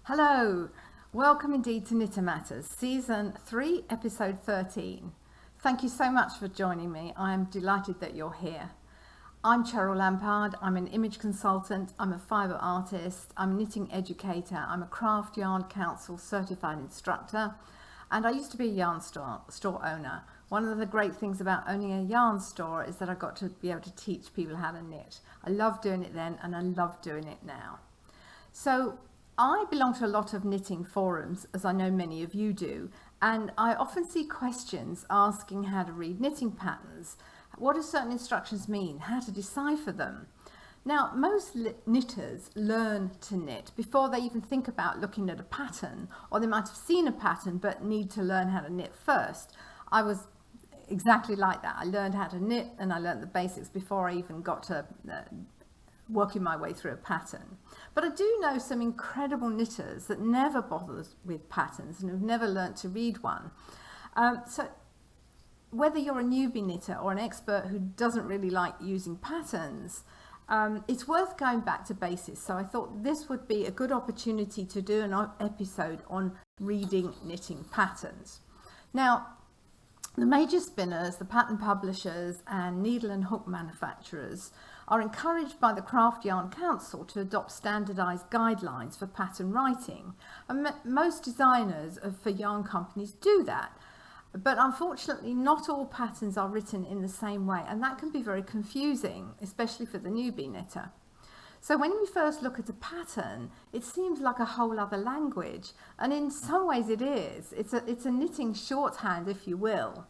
Hello, welcome indeed to Knitter Matters, Season 3, Episode 13. Thank you so much for joining me. I am delighted that you're here. I'm Cheryl Lampard, I'm an image consultant, I'm a fibre artist, I'm a knitting educator, I'm a craft yarn council certified instructor, and I used to be a yarn store owner. One of the great things about owning a yarn store is that I got to be able to teach people how to knit. I loved doing it then and I love doing it now. So I belong to a lot of knitting forums, as I know many of you do, and I often see questions asking how to read knitting patterns, what do certain instructions mean, how to decipher them. Now, most knitters learn to knit before they even think about looking at a pattern, or they might have seen a pattern but need to learn how to knit first. I was exactly like that. I learned how to knit and I learned the basics before I even got to working my way through a pattern. But I do know some incredible knitters that never bother with patterns and have never learnt to read one. So whether you're a newbie knitter or an expert who doesn't really like using patterns, it's worth going back to basics. So I thought this would be a good opportunity to do an episode on reading knitting patterns. Now, the major spinners, the pattern publishers and needle and hook manufacturers are encouraged by the Craft Yarn Council to adopt standardised guidelines for pattern writing. And most designers for yarn companies do that. But unfortunately, not all patterns are written in the same way, and that can be very confusing, especially for the newbie knitter. So when we first look at a pattern, it seems like a whole other language, and in some ways it is. It's a knitting shorthand, if you will.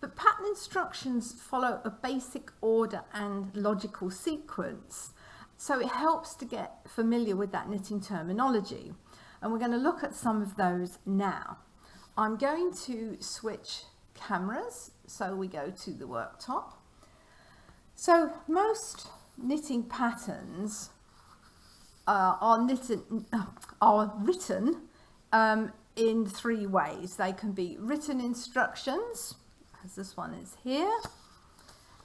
But pattern instructions follow a basic order and logical sequence, so it helps to get familiar with that knitting terminology. And we're going to look at some of those now. I'm going to switch cameras, so we go to the worktop. So most knitting patterns are written in three ways. They can be written instructions, as this one is here.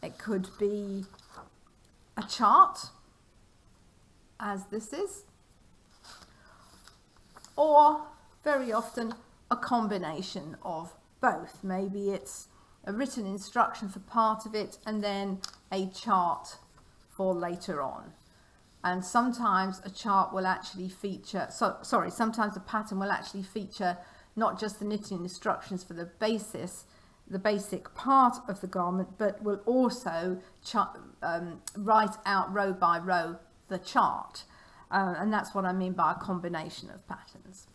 It could be a chart, as this is, or very often a combination of both. Maybe it's a written instruction for part of it and then a chart for later on. And sometimes a chart will actually feature, sometimes the pattern will actually feature not just the knitting instructions for the basic part of the garment, but will also write out row by row the chart. And that's what I mean by a combination of patterns,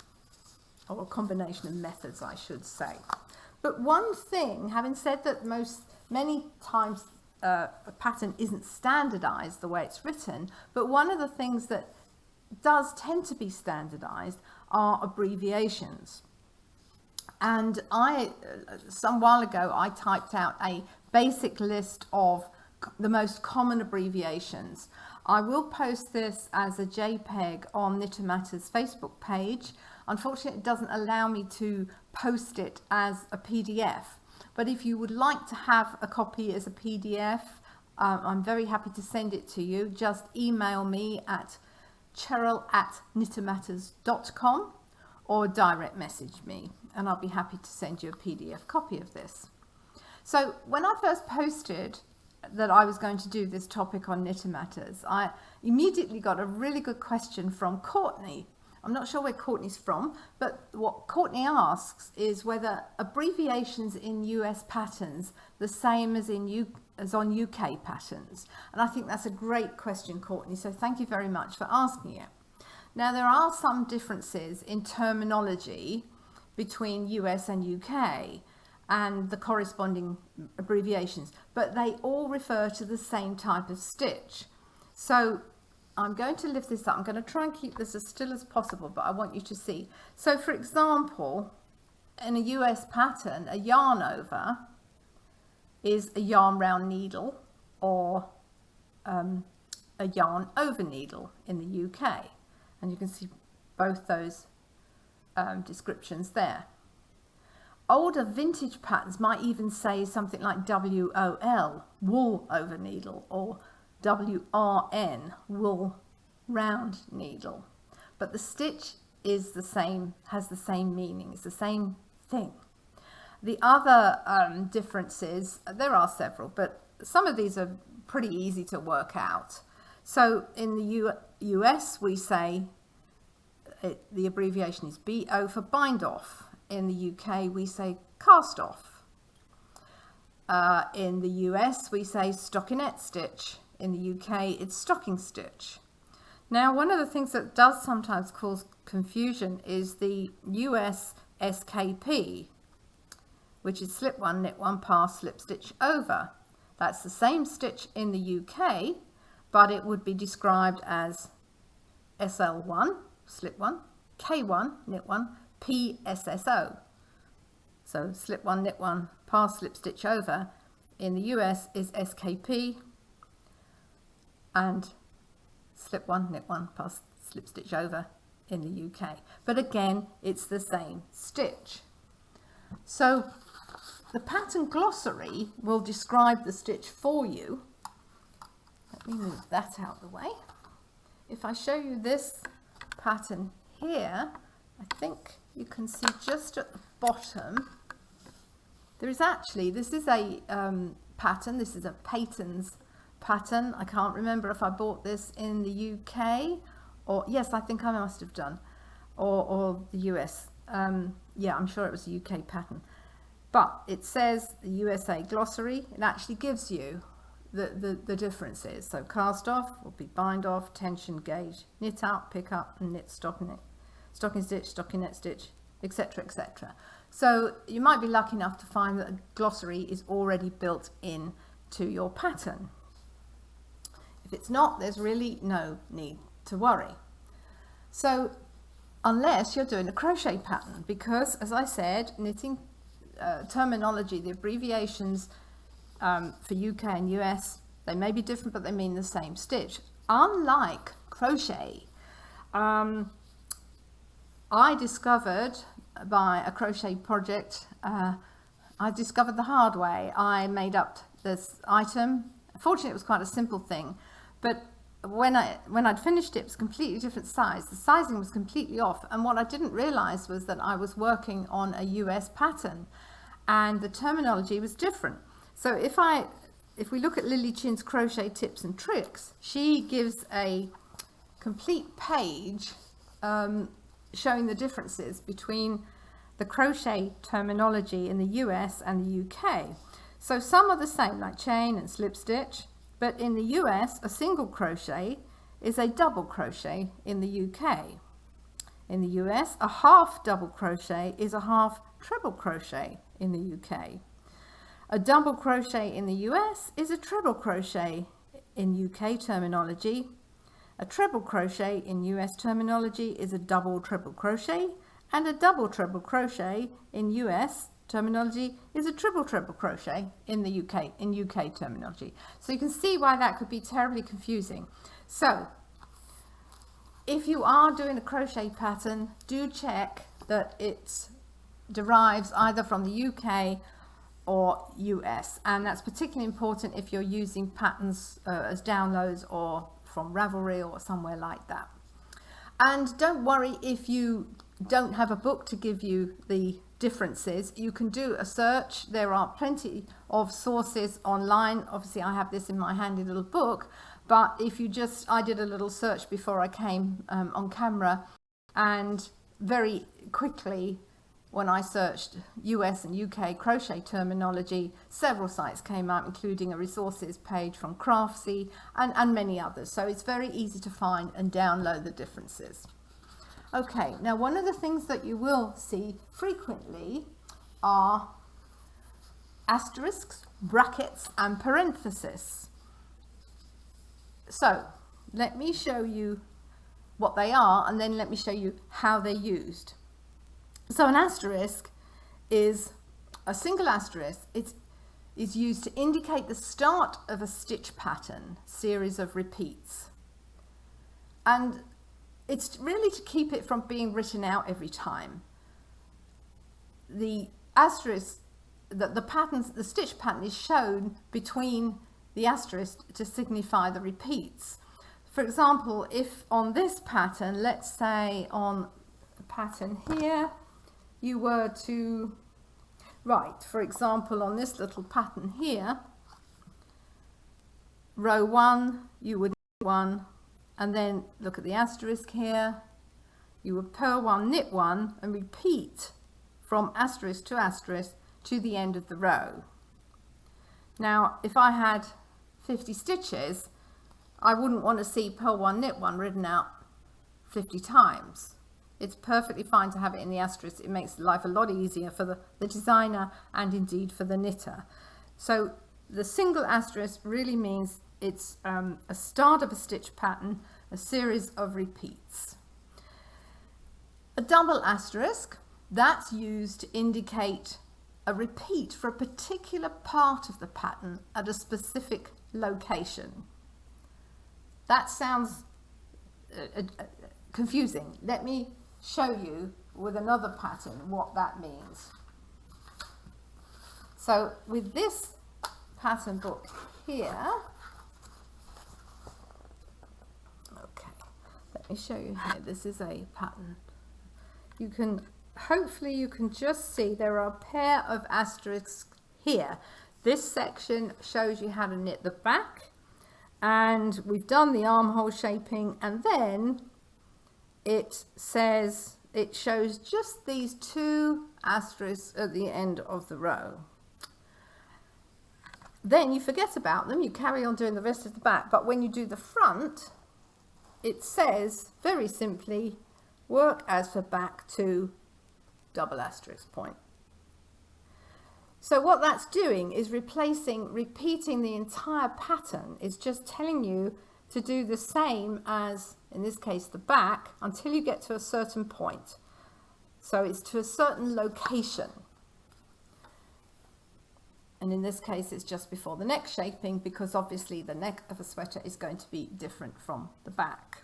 or a combination of methods, I should say. But one thing, having said that many times a pattern isn't standardized the way it's written, but one of the things that does tend to be standardized are abbreviations. And some while ago, I typed out a basic list of the most common abbreviations. I will post this as a JPEG on Knitter Matters Facebook page. Unfortunately, it doesn't allow me to post it as a PDF. But if you would like to have a copy as a PDF, I'm very happy to send it to you. Just email me at cheryl@knittermatters.com or direct message me, and I'll be happy to send you a PDF copy of this. So when I first posted that I was going to do this topic on Knitter Matters, I immediately got a really good question from Courtney. I'm not sure where Courtney's from, but what Courtney asks is whether abbreviations in US patterns the same as on UK patterns. And I think that's a great question, Courtney, so thank you very much for asking it. Now, there are some differences in terminology between US and UK and the corresponding abbreviations, but they all refer to the same type of stitch. So I'm going to lift this up. I'm going to try and keep this as still as possible, but I want you to see. So for example, in a US pattern, a yarn over is a yarn round needle, or a yarn over needle in the UK. And you can see both those descriptions there. Older vintage patterns might even say something like WOL, wool over needle, or WRN, wool round needle. But the stitch is the same, has the same meaning, it's the same thing. The other differences, there are several, but some of these are pretty easy to work out. So in the US, we say the abbreviation is BO for bind off. In the UK, we say cast off. In the US, we say stockinette stitch. In the UK, it's stocking stitch. Now, one of the things that does sometimes cause confusion is the US SKP, which is slip one, knit one, pass, slip stitch over. That's the same stitch in the UK, but it would be described as SL1, slip one, K1, knit one, PSSO. So slip one, knit one, pass, slip stitch over in the US is SKP, and slip one, knit one, pass, slip stitch over in the UK. But again, it's the same stitch. So the pattern glossary will describe the stitch for you. Let me move that out of the way. If I show you this pattern here, I think you can see just at the bottom, there is actually, this is a pattern, this is a Peyton's pattern. I can't remember if I bought this in the UK, or yes, I think I must have done, or the US. Yeah, I'm sure it was a UK pattern. But it says the USA glossary, it actually gives you the differences. So cast off will be bind off, tension gauge, knit up, pick up, and knit stocking stitch, stockinette stitch, etc., etc. So you might be lucky enough to find that a glossary is already built in to your pattern. If it's not, there's really no need to worry. So unless you're doing a crochet pattern, because as I said, knitting terminology, the abbreviations for UK and US, they may be different, but they mean the same stitch. Unlike crochet, I discovered by a crochet project, I discovered the hard way. I made up this item. Fortunately, it was quite a simple thing, but when I'd finished it, it was a completely different size. The sizing was completely off, and what I didn't realize was that I was working on a US pattern, and the terminology was different. So if we look at Lily Chin's crochet tips and tricks, she gives a complete page showing the differences between the crochet terminology in the US and the UK. So some are the same, like chain and slip stitch, but in the US, a single crochet is a double crochet in the UK. In the US, a half double crochet is a half treble crochet in the UK. A double crochet in the US is a treble crochet in UK terminology. A treble crochet in US terminology is a double treble crochet, and a double treble crochet in US terminology is a triple treble crochet in the UK terminology. So you can see why that could be terribly confusing. So if you are doing a crochet pattern, do check that it derives either from the UK or US, and that's particularly important if you're using patterns as downloads or from Ravelry or somewhere like that. And don't worry if you don't have a book to give you the differences. You can do a search. There are plenty of sources online. Obviously I have this in my handy little book, but if you I did a little search before I came on camera, and very quickly when I searched US and UK crochet terminology, several sites came up, including a resources page from Craftsy and many others. So it's very easy to find and download the differences. Okay, now one of the things that you will see frequently are asterisks, brackets, and parenthesis. So let me show you what they are, and then let me show you how they're used. So an asterisk is a single asterisk. It is used to indicate the start of a stitch pattern, series of repeats. And it's really to keep it from being written out every time. The asterisk, the stitch pattern is shown between the asterisk to signify the repeats. For example, if on this pattern, let's say on pattern here, you were to write, for example, on this little pattern here, row 1, you would knit 1, and then look at the asterisk here, you would purl 1, knit 1, and repeat from asterisk to the end of the row. Now, if I had 50 stitches, I wouldn't want to see purl 1, knit 1 written out 50 times. It's perfectly fine to have it in the asterisk. It makes life a lot easier for the designer and indeed for the knitter. So the single asterisk really means it's a start of a stitch pattern, a series of repeats. A double asterisk, that's used to indicate a repeat for a particular part of the pattern at a specific location. That sounds confusing. Let me show you with another pattern what that means. So with this pattern book here, okay, let me show you here. This is a pattern. Hopefully you can just see there are a pair of asterisks here. This section shows you how to knit the back, and we've done the armhole shaping, and then it shows just these 2 asterisks at the end of the row. Then you forget about them, you carry on doing the rest of the back, but when you do the front, it says very simply, work as for back 2 double asterisk point. So what that's doing is repeating the entire pattern. It's just telling you to do the same as, in this case, the back, until you get to a certain point. So it's to a certain location. And in this case, it's just before the neck shaping, because obviously the neck of a sweater is going to be different from the back.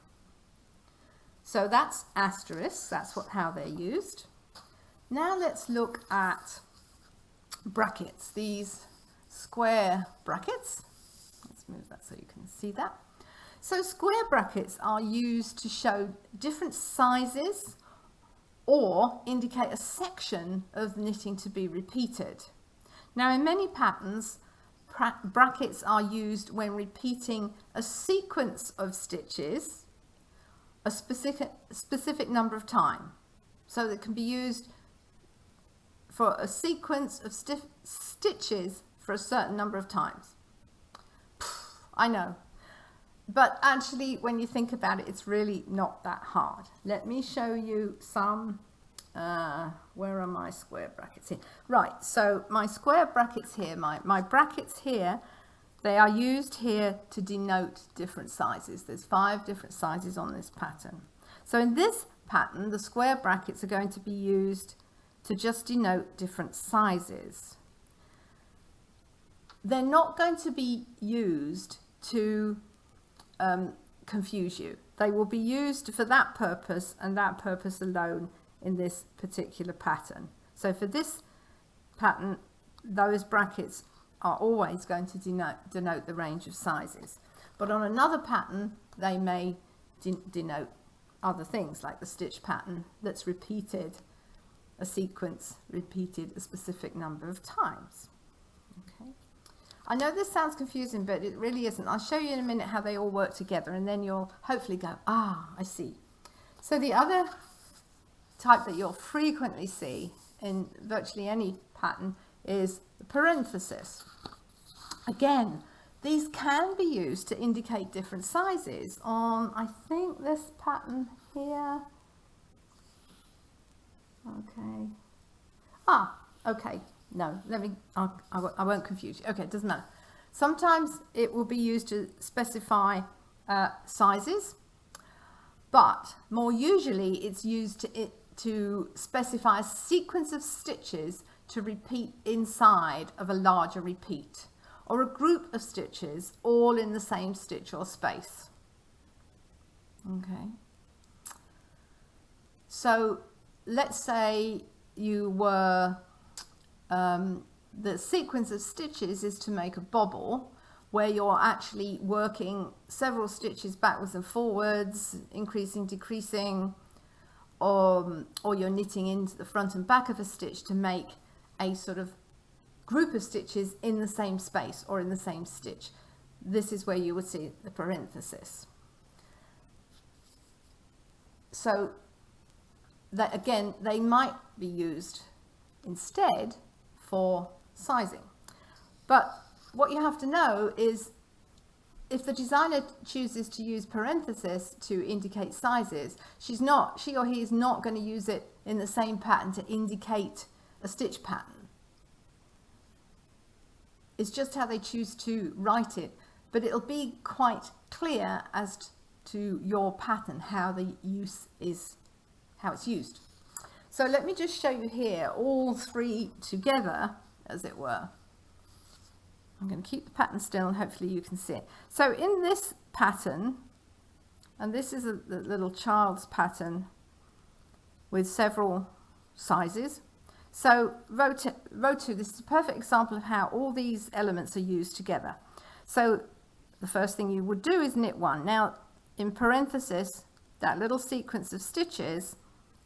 So that's asterisks, that's how they're used. Now let's look at brackets, these square brackets. Let's move that so you can see that. So square brackets are used to show different sizes or indicate a section of knitting to be repeated. Now in many patterns, brackets are used when repeating a sequence of stitches a specific number of times. So it can be used for a sequence of stitches for a certain number of times. I know, but actually when you think about it, it's really not that hard. Let me show you some, where are my square brackets here? Right, so my square brackets here, my brackets here, they are used here to denote different sizes. There's 5 different sizes on this pattern. So in this pattern, the square brackets are going to be used to just denote different sizes. They're not going to be used to confuse you. They will be used for that purpose and that purpose alone in this particular pattern. So for this pattern, those brackets are always going to denote the range of sizes. But on another pattern, they may denote other things, like the stitch pattern that's repeated, a sequence repeated a specific number of times. Okay. I know this sounds confusing, but it really isn't. I'll show you in a minute how they all work together, and then you'll hopefully go, ah, I see. So the other type that you'll frequently see in virtually any pattern is the parenthesis. Again, these can be used to indicate different sizes on, I think, this pattern here. Okay. Okay. No, I won't confuse you. Okay, it doesn't matter. Sometimes it will be used to specify sizes, but more usually it's used to specify a sequence of stitches to repeat inside of a larger repeat, or a group of stitches all in the same stitch or space. Okay. So let's say you were, the sequence of stitches is to make a bobble where you're actually working several stitches backwards and forwards, increasing, decreasing, or you're knitting into the front and back of a stitch to make a sort of group of stitches in the same space or in the same stitch. This is where you would see the parenthesis. So that again, they might be used instead for sizing. But what you have to know is if the designer chooses to use parenthesis to indicate sizes, she or he is not going to use it in the same pattern to indicate a stitch pattern. It's just how they choose to write it, but it'll be quite clear as to your pattern how it's used. So let me just show you here all three together, as it were. I'm going to keep the pattern still and hopefully you can see it. So in this pattern, and this is the little child's pattern with several sizes. So row 2, this is a perfect example of how all these elements are used together. So the first thing you would do is knit 1. Now in parenthesis, that little sequence of stitches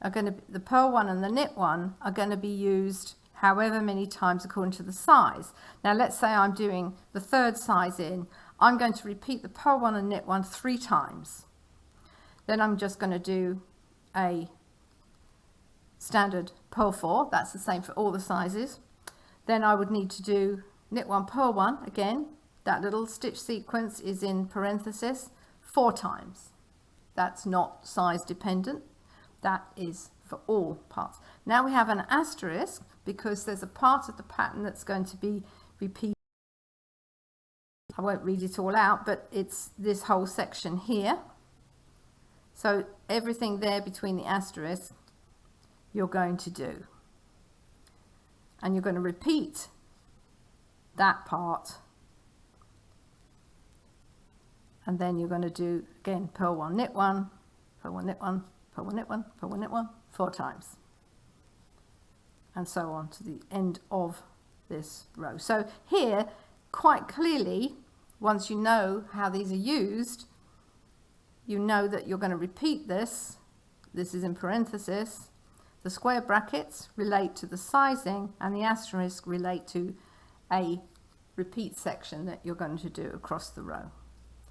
are going to be, the purl 1 and the knit 1 are going to be used however many times according to the size. Now let's say I'm doing the third size in, I'm going to repeat the purl 1 and knit 1 3 times. Then I'm just going to do a standard purl 4, that's the same for all the sizes. Then I would need to do knit 1 purl 1 again, that little stitch sequence is in parenthesis 4 times. That's not size dependent, that is for all parts. Now we have an asterisk because there's a part of the pattern that's going to be repeated. I won't read it all out, but it's this whole section here. So everything there between the asterisks you're going to do. And you're going to repeat that part. And then you're going to do, again, purl 1, knit 1, purl 1, knit 1, purl 1, knit 1, purl 1, knit 1, 4 times. And so on to the end of this row. So here, quite clearly, once you know how these are used, you know that you're going to repeat this. This is in parenthesis. The square brackets relate to the sizing, and the asterisk relate to a repeat section that you're going to do across the row.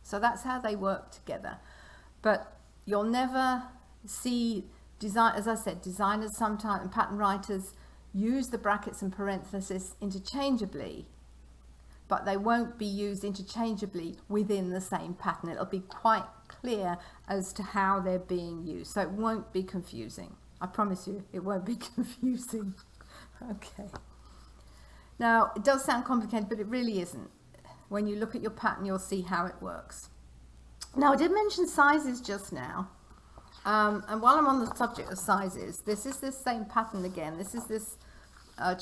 So that's how they work together. But you'll never see design, as I said, designers sometimes and pattern writers use the brackets and parentheses interchangeably, but they won't be used interchangeably within the same pattern. It'll be quite clear as to how they're being used, so it won't be confusing. I promise you, it won't be confusing. Okay. Now, it does sound complicated, but it really isn't. When you look at your pattern, you'll see how it works. Now, I did mention sizes just now. And while I'm on the subject of sizes, this is this same pattern again. This is this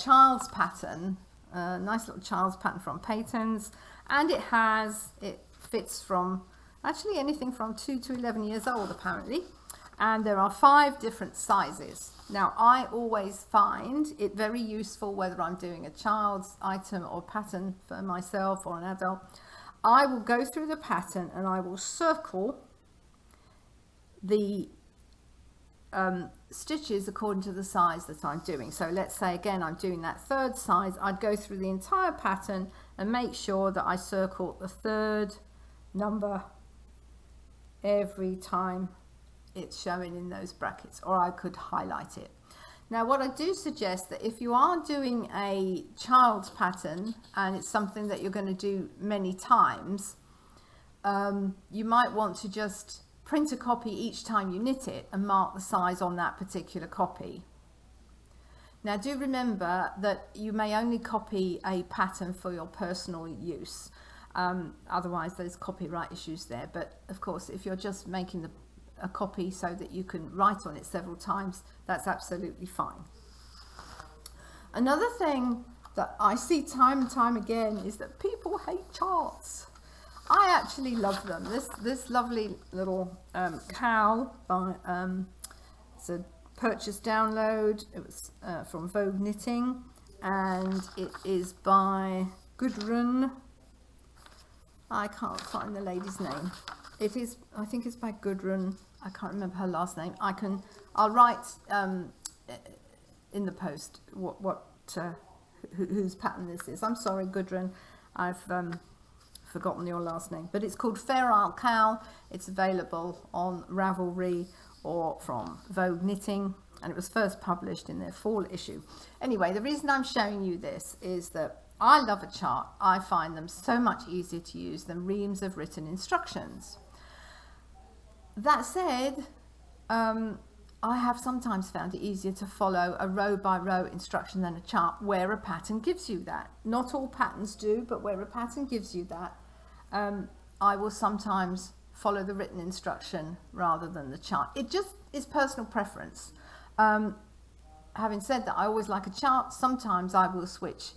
child's pattern, nice little child's pattern from Patons. And it fits from actually anything from 2 to 11 years old, apparently. And there are 5 different sizes. Now, I always find it very useful, whether I'm doing a child's item or pattern for myself or an adult. I will go through the pattern and I will circle the stitches according to the size that I'm doing. So let's say again I'm doing that third size. I'd go through the entire pattern and make sure that I circle the third number every time it's showing in those brackets, or I could highlight it. Now what I do suggest that if you are doing a child's pattern and it's something that you're going to do many times, you might want to just print a copy each time you knit it and mark the size on that particular copy. Now do remember that you may only copy a pattern for your personal use, otherwise there's copyright issues there. But of course, if you're just making a copy so that you can write on it several times, that's absolutely fine. Another thing that I see time and time again is that people hate charts. I actually love them. This lovely little cowl by it's a purchase download. It was from Vogue Knitting, and it is by Gudrun. I can't find the lady's name. It is, I think it's by Gudrun I can't remember her last name. I'll write in the post whose pattern this is. I'm sorry, Gudrun, I've forgotten your last name, but it's called Fair Isle Cow. It's available on Ravelry or from Vogue Knitting, and it was first published in their fall issue. Anyway, the reason I'm showing you this is that I love a chart. I find them so much easier to use than reams of written instructions. That said, I have sometimes found it easier to follow a row by row instruction than a chart where a pattern gives you that. Not all patterns do, but where a pattern gives you that, I will sometimes follow the written instruction rather than the chart. It just is personal preference. Having said that, I always like a chart. Sometimes I will switch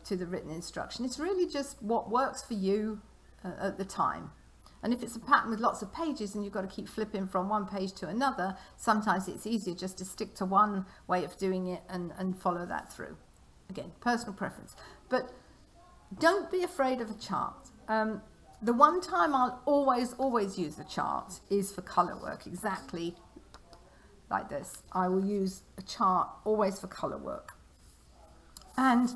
to the written instruction. It's really just what works for you at the time. And if it's a pattern with lots of pages and you've got to keep flipping from one page to another, sometimes it's easier just to stick to one way of doing it and follow that through. Again, personal preference. But don't be afraid of a chart. The one time I'll always use a chart is for colour work, exactly like this. I will use a chart always for colour work. And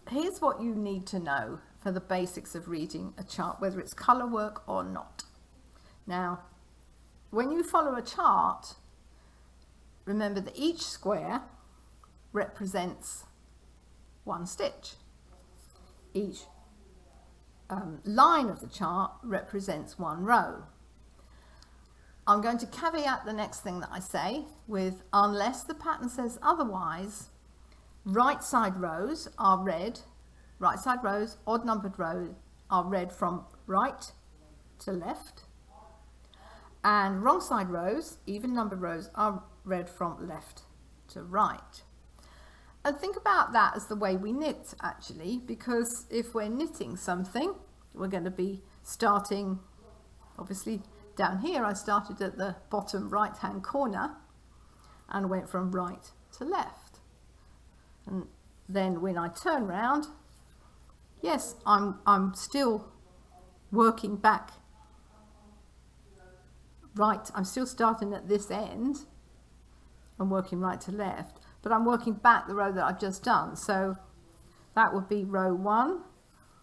here's what you need to know for the basics of reading a chart, whether it's colour work or not. Now, when you follow a chart, remember that each square represents one stitch. Each line of the chart represents one row. I'm going to caveat the next thing that I say with, unless the pattern says otherwise, right side rows are read. Right side rows, odd numbered rows, are read from right to left, and wrong side rows, even numbered rows, are read from left to right. And think about that as the way we knit, actually, because if we're knitting something, we're going to be starting, obviously down here I started at the bottom right hand corner and went from right to left, and then when I turn round, yes, I'm still working back right. I'm still starting at this end and working right to left, but I'm working back the row that I've just done. So that would be row 1.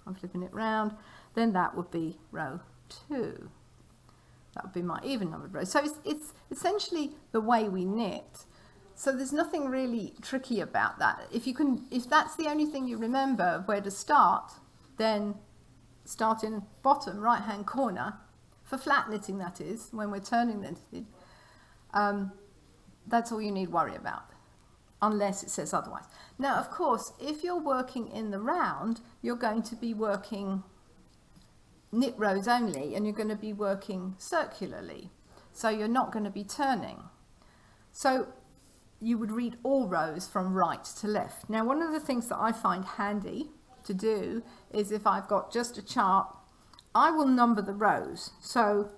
I'm flipping it round. Then that would be row 2. That would be my even numbered row. So it's essentially the way we knit. So there's nothing really tricky about that. If that's the only thing you remember of where to start, then start in bottom right hand corner, for flat knitting that is, when we're turning the knitting. That's all you need worry about, unless it says otherwise. Now, of course, if you're working in the round, you're going to be working knit rows only, and you're going to be working circularly. So you're not going to be turning. So you would read all rows from right to left. Now, one of the things that I find handy to do is, if I've got just a chart, I will number the rows. So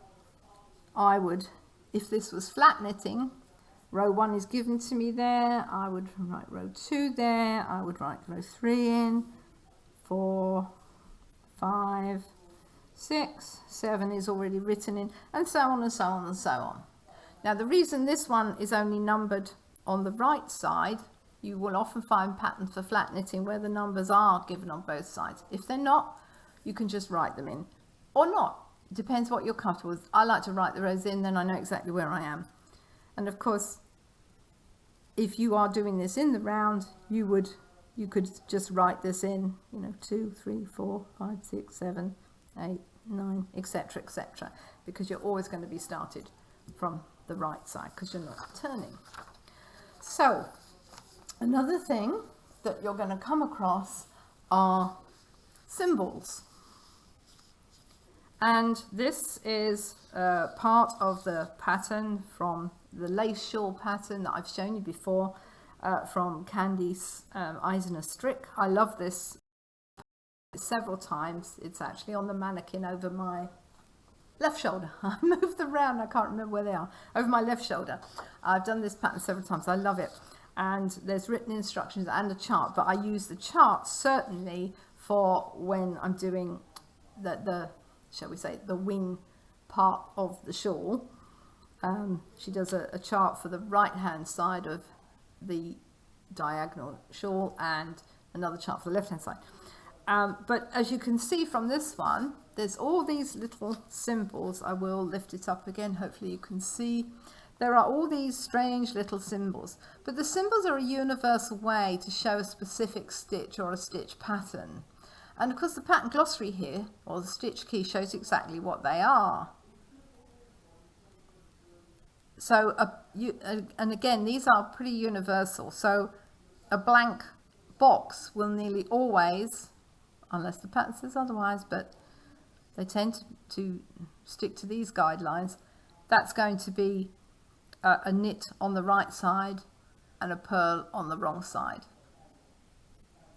I would, if this was flat knitting, row 1 is given to me there, I would write row 2 there, I would write row 3 in, 4, 5, 6, 7 is already written in, and so on and so on and so on. Now, the reason this one is only numbered on the right side, you will often find patterns for flat knitting where the numbers are given on both sides. If they're not, you can just write them in, or not. It depends what you're comfortable with. I like to write the rows in, then I know exactly where I am. And of course, if you are doing this in the round, you could just write this in, 2, 3, 4, 5, 6, 7, 8, 9, etc., etc., because you're always going to be started from the right side because you're not turning. So another thing that you're going to come across are symbols. And this is part of the pattern from the lace shawl pattern that I've shown you before from Candice Eisner Strick. I love this several times. It's actually on the mannequin over my left shoulder. I moved them around, I can't remember where they are. Over my left shoulder. I've done this pattern several times. I love it. And there's written instructions and a chart, but I use the chart certainly for when I'm doing the shall we say, the wing part of the shawl. She does a chart for the right hand side of the diagonal shawl and another chart for the left hand side. But as you can see from this one, there's all these little symbols. I will lift it up again, hopefully you can see. There are all these strange little symbols, but the symbols are a universal way to show a specific stitch or a stitch pattern. And of course the pattern glossary here, or the stitch key, shows exactly what they are. So, and again, these are pretty universal. So a blank box will nearly always, unless the pattern says otherwise, but they tend to stick to these guidelines, that's going to be a knit on the right side and a purl on the wrong side,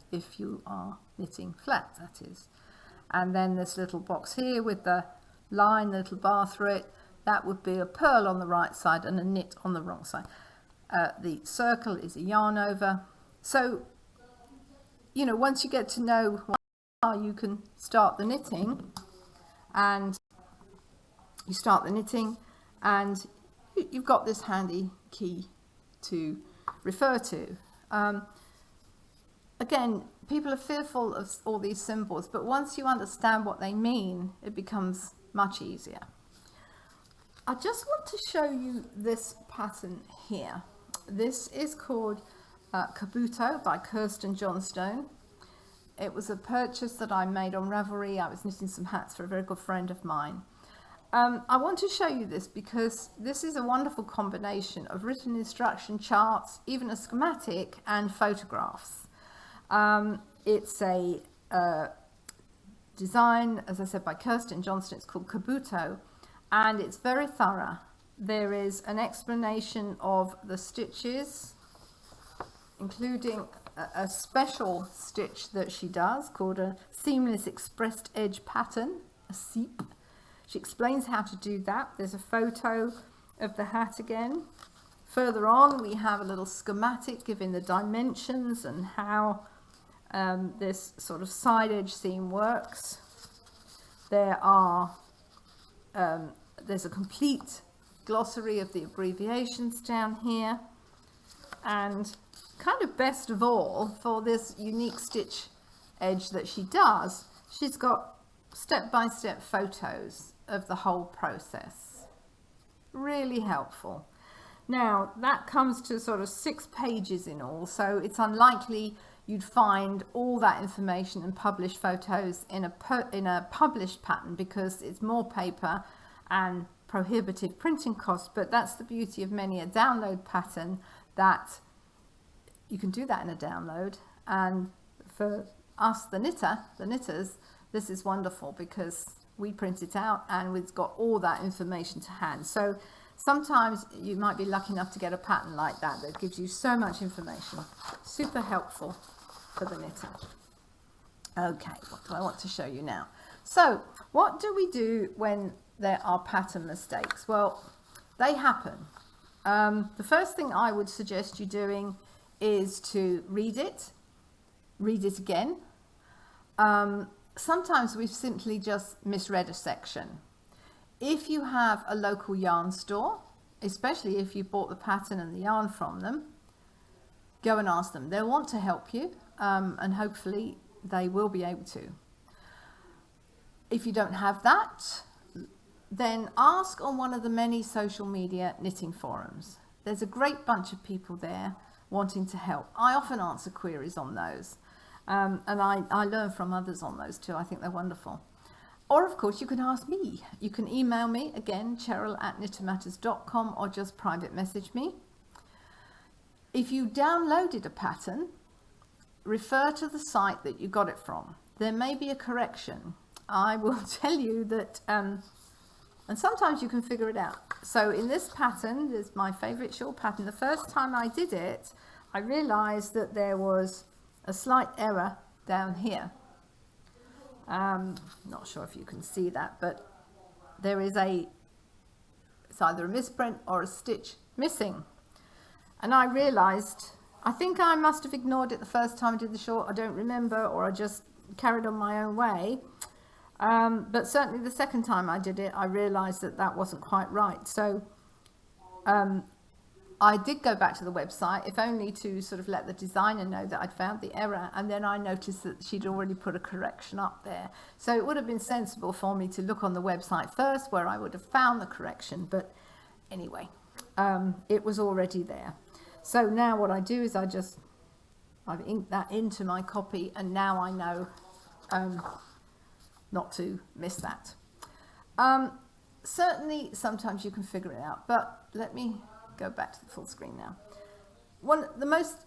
if you are knitting flat, that is. And then this little box here with the line, the little bar through it, that would be a purl on the right side and a knit on the wrong side. The circle is a yarn over. So, you know, once you get to know what they are, you can start the knitting, and you've got this handy key to refer to. Again, people are fearful of all these symbols, but once you understand what they mean, it becomes much easier. I just want to show you this pattern here. This is called Kabuto by Kirsten Johnstone. It was a purchase that I made on Ravelry. I was knitting some hats for a very good friend of mine. I want to show you this because this is a wonderful combination of written instruction charts, even a schematic, and photographs. It's a design, as I said, by Kirsten Johnstone. It's called Kabuto, and it's very thorough. There is an explanation of the stitches, including a special stitch that she does called a seamless expressed edge pattern, a SEEP. She explains how to do that. There's a photo of the hat again. Further on, we have a little schematic giving the dimensions and how this sort of side edge seam works. There's a complete glossary of the abbreviations down here, and kind of best of all, for this unique stitch edge that she does, she's got step-by-step photos of the whole process. Really helpful. Now that comes to sort of 6 pages in all, so it's unlikely you'd find all that information and published photos in a published pattern, because it's more paper and prohibitive printing costs. But that's the beauty of many a download pattern, that you can do that in a download. And for us, the knitters, this is wonderful because we print it out and we've got all that information to hand. So sometimes you might be lucky enough to get a pattern like that that gives you so much information. Super helpful for the knitter. Okay, what do I want to show you now? So what do we do when there are pattern mistakes? Well, they happen. The first thing I would suggest you doing is to read it again. Sometimes we've simply just misread a section. If you have a local yarn store, especially if you bought the pattern and the yarn from them, go and ask them. They'll want to help you, and hopefully they will be able to. If you don't have that, then ask on one of the many social media knitting forums. There's a great bunch of people there wanting to help. I often answer queries on those, and I learn from others on those too. I think they're wonderful. Or of course you can ask me. You can email me, again, cheryl@knittermatters.com, or just private message me. If you downloaded a pattern, refer to the site that you got it from. There may be a correction. I will tell you that, and sometimes you can figure it out. So in this pattern, this is my favorite shawl pattern. The first time I did it, I realized that there was a slight error down here. Not sure if you can see that, but there is it's either a misprint or a stitch missing. And I realized, I think I must have ignored it the first time I did the shawl. I don't remember, or I just carried on my own way. But certainly the second time I did it, I realized that that wasn't quite right. So I did go back to the website, if only to sort of let the designer know that I'd found the error, and then I noticed that she'd already put a correction up there. So it would have been sensible for me to look on the website first, where I would have found the correction, but anyway, it was already there. So now what I do is I've inked that into my copy, and now I know not to miss that. Certainly sometimes you can figure it out, but let me go back to the full screen now. One of the most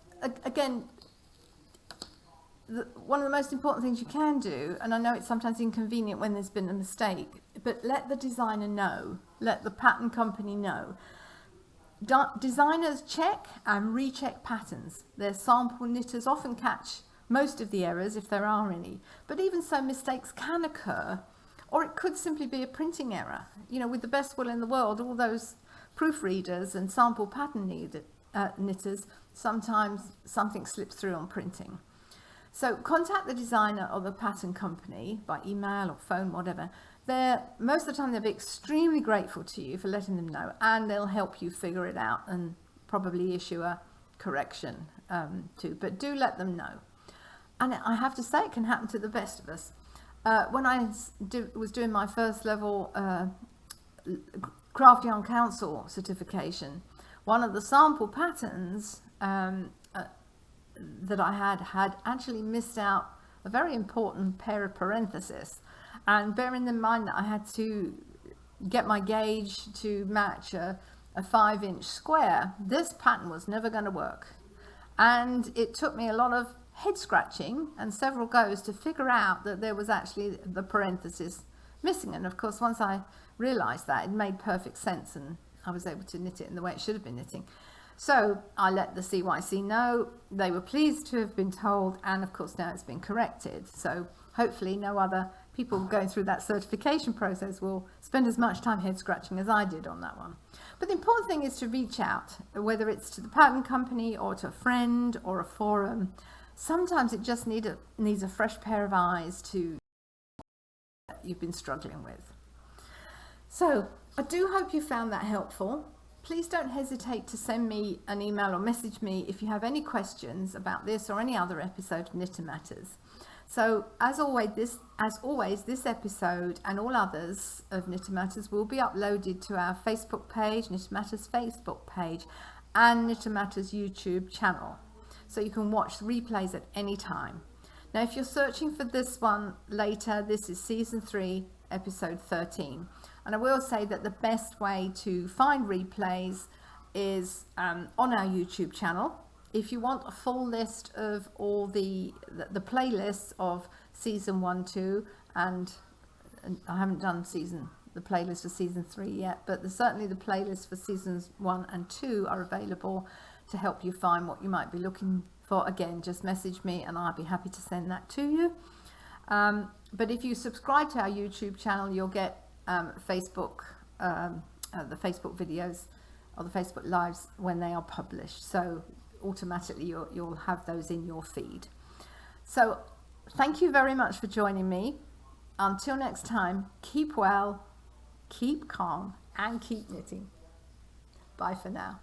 important things you can do, and I know it's sometimes inconvenient when there's been a mistake, but let the designer know, let the pattern company know. Designers check and recheck patterns. Their sample knitters often catch most of the errors if there are any, but even so, mistakes can occur, or it could simply be a printing error. You know, with the best will in the world, all those proofreaders and sample pattern knitters, sometimes something slips through on printing. So contact the designer or the pattern company by email or phone, whatever. Most of the time they'll be extremely grateful to you for letting them know, and they'll help you figure it out and probably issue a correction too. But do let them know. And I have to say, it can happen to the best of us. When I was doing my first level Craft Yarn Council certification, one of the sample patterns that I had actually missed out a very important pair of parentheses. And bearing in mind that I had to get my gauge to match a 5-inch square, this pattern was never going to work. And it took me a lot of head scratching and several goes to figure out that there was actually the parenthesis missing. And of course, once I realized that, it made perfect sense, and I was able to knit it in the way it should have been knitting. So I let the CYC know. They were pleased to have been told, and of course now it's been corrected. So hopefully no other people going through that certification process will spend as much time head scratching as I did on that one. But the important thing is to reach out, whether it's to the pattern company or to a friend or a forum. Sometimes it just needs a fresh pair of eyes to you've been struggling with. So I do hope you found that helpful. Please don't hesitate to send me an email or message me if you have any questions about this or any other episode of Knitter Matters. So as always, this episode and all others of Knitter Matters will be uploaded to our Facebook page, Knitter Matters Facebook page, and Knitter Matters YouTube channel. So you can watch the replays at any time. Now, if you're searching for this one later, this is season 3, episode 13. And I will say that the best way to find replays is on our YouTube channel. If you want a full list of all the playlists of season 1, 2, and I haven't done the playlist for season 3 yet, but certainly the playlists for seasons 1 and 2 are available to help you find what you might be looking for. Again, just message me and I'll be happy to send that to you. But if you subscribe to our YouTube channel, you'll get the Facebook videos or the Facebook lives when they are published. So automatically you'll have those in your feed. So thank you very much for joining me. Until next time, keep well, keep calm, and keep knitting. Bye for now.